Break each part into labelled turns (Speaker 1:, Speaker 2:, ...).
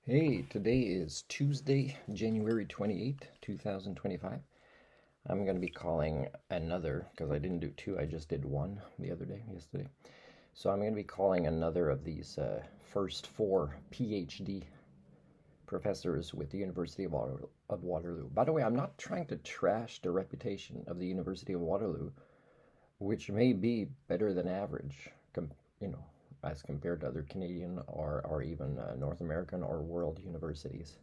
Speaker 1: Hey, today is Tuesday, January 28th, 2025. I'm going to be calling another, because I didn't do two, I just did one the other day, yesterday. So I'm going to be calling another of these first four PhD professors with the University of Waterloo. By the way, I'm not trying to trash the reputation of the University of Waterloo, which may be better than average, you know, as compared to other Canadian or even North American or world universities.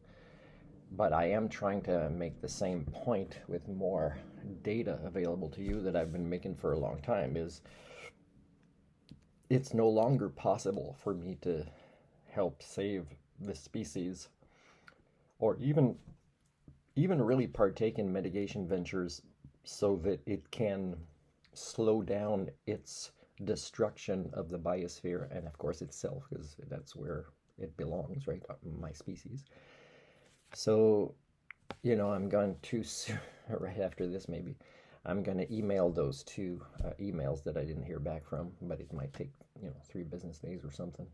Speaker 1: But I am trying to make the same point with more data available to you that I've been making for a long time is it's no longer possible for me to help save the species or even really partake in mitigation ventures so that it can slow down its destruction of the biosphere and of course itself, because that's where it belongs, right? My species. So I'm going to right after this maybe I'm going to email those two emails that I didn't hear back from, but it might take 3 business days or something,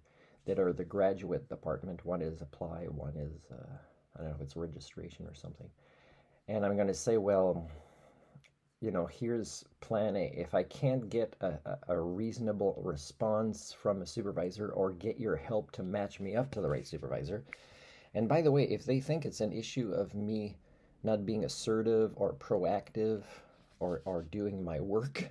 Speaker 1: that are the graduate department. One is apply, one is I don't know if it's registration or something. And I'm going to say, well, here's plan A. If I can't get a reasonable response from a supervisor or get your help to match me up to the right supervisor, and by the way, if they think it's an issue of me not being assertive or proactive or doing my work,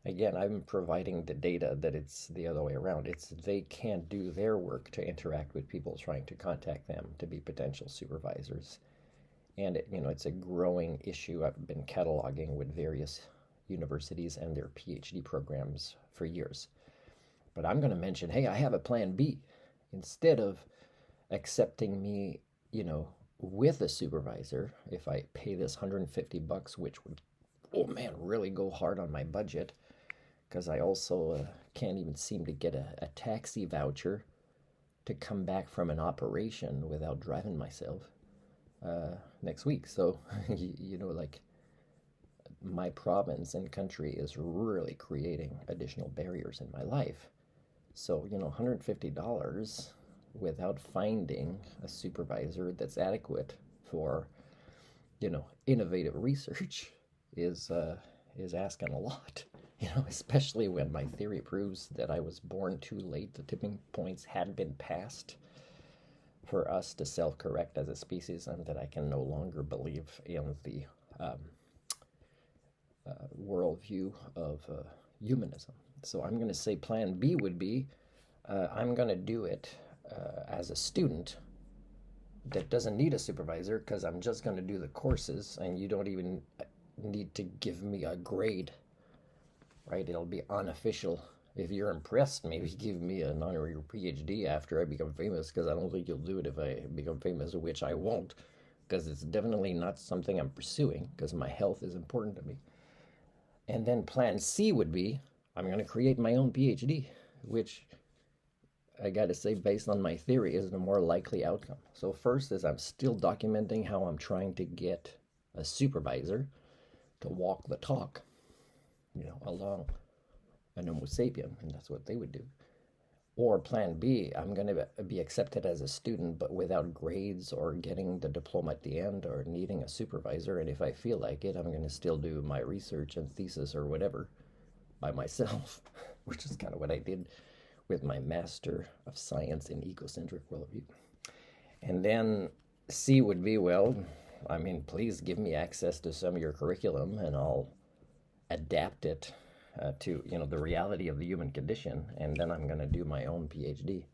Speaker 1: again, I'm providing the data that it's the other way around. It's they can't do their work to interact with people trying to contact them to be potential supervisors. And it's a growing issue. I've been cataloging with various universities and their PhD programs for years. But I'm going to mention, hey, I have a plan B. Instead of accepting me, with a supervisor, if I pay this $150, which would, oh man, really go hard on my budget, because I also can't even seem to get a taxi voucher to come back from an operation without driving myself next week. So, like my province and country is really creating additional barriers in my life. So, $150 without finding a supervisor that's adequate for, innovative research is asking a lot. Especially when my theory proves that I was born too late. The tipping points had been passed for us to self-correct as a species, and that I can no longer believe in the um, worldview of humanism. So I'm going to say plan B would be I'm going to do it as a student that doesn't need a supervisor, because I'm just going to do the courses and you don't even need to give me a grade, right? It'll be unofficial. If you're impressed, maybe give me an honorary PhD after I become famous, because I don't think you'll do it if I become famous, which I won't, because it's definitely not something I'm pursuing, because my health is important to me. And then plan C would be I'm going to create my own PhD, which I got to say, based on my theory, is the more likely outcome. So first is I'm still documenting how I'm trying to get a supervisor to walk the talk, along an Homo sapien, and that's what they would do. Or plan B, I'm going to be accepted as a student, but without grades or getting the diploma at the end or needing a supervisor. And if I feel like it, I'm going to still do my research and thesis or whatever by myself, which is kind of what I did with my Master of Science in Ecocentric Worldview. And then C would be, well, please give me access to some of your curriculum and I'll adapt it to the reality of the human condition, and then I'm going to do my own PhD,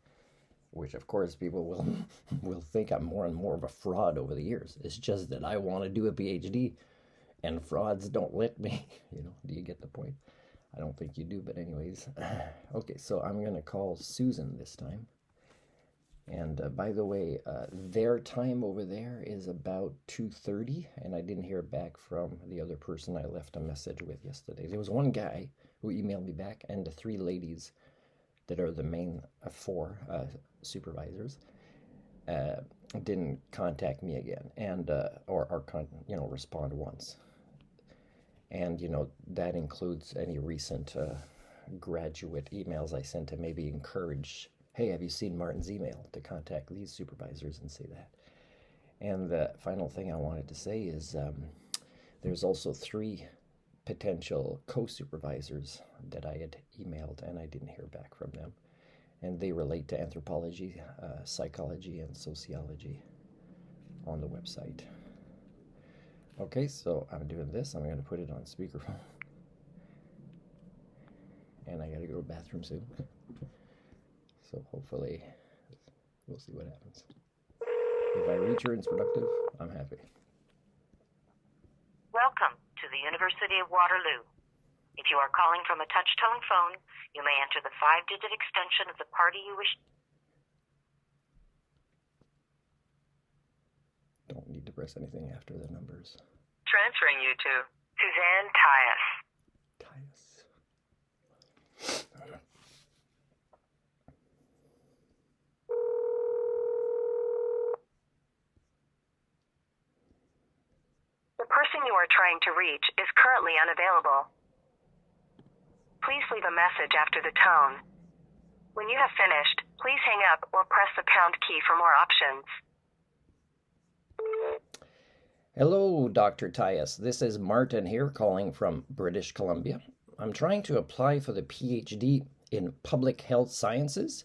Speaker 1: which of course people will will think I'm more and more of a fraud over the years. It's just that I want to do a PhD, and frauds don't let me. Do you get the point? I don't think you do, but anyways. Okay, so I'm going to call Susan this time. And by the way, their time over there is about 2:30, and I didn't hear back from the other person I left a message with yesterday. There was one guy who emailed me back, and the 3 ladies that are the main 4 supervisors didn't contact me again, and respond once. And that includes any recent graduate emails I sent to maybe encourage hey, have you seen Martin's email to contact these supervisors and say that? And the final thing I wanted to say is there's also 3 potential co-supervisors that I had emailed and I didn't hear back from them. And they relate to anthropology, psychology, and sociology on the website. Okay, so I'm doing this. I'm going to put it on speakerphone. And I got to go to the bathroom soon. So hopefully we'll see what happens. If I reach her and it's productive, I'm happy.
Speaker 2: Welcome to the University of Waterloo. If you are calling from a touch-tone phone, you may enter the 5-digit extension of the party you wish.
Speaker 1: Don't need to press anything after the numbers.
Speaker 2: Transferring you to Suzanne Tyus. The person you are trying to reach is currently unavailable. Please leave a message after the tone. When you have finished, please hang up or press the pound key for more options.
Speaker 1: Hello, Dr. Tyus. This is Martin here calling from British Columbia. I'm trying to apply for the PhD in Public Health Sciences,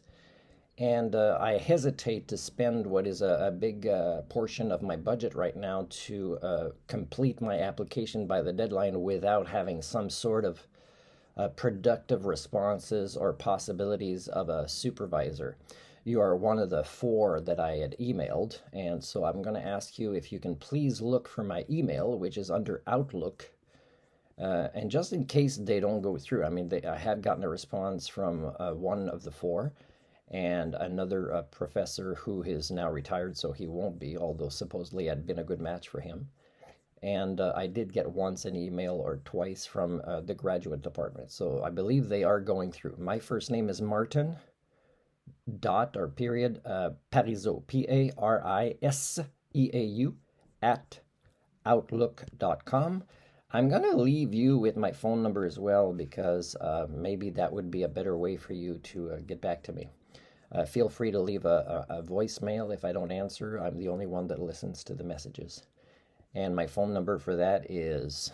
Speaker 1: and I hesitate to spend what is a big portion of my budget right now to complete my application by the deadline without having some sort of productive responses or possibilities of a supervisor. You are one of the 4 that I had emailed, and so I'm going to ask you if you can please look for my email, which is under Outlook, and just in case they don't go through. I mean, I have gotten a response from one of the 4, and another professor who is now retired, so he won't be, although supposedly I'd been a good match for him. And I did get once an email or twice from the graduate department, so I believe they are going through. My first name is Martin, dot or period, Parizeau, Pariseau, at outlook.com. I'm going to leave you with my phone number as well, because maybe that would be a better way for you to get back to me. Feel free to leave a voicemail if I don't answer. I'm the only one that listens to the messages. And my phone number for that is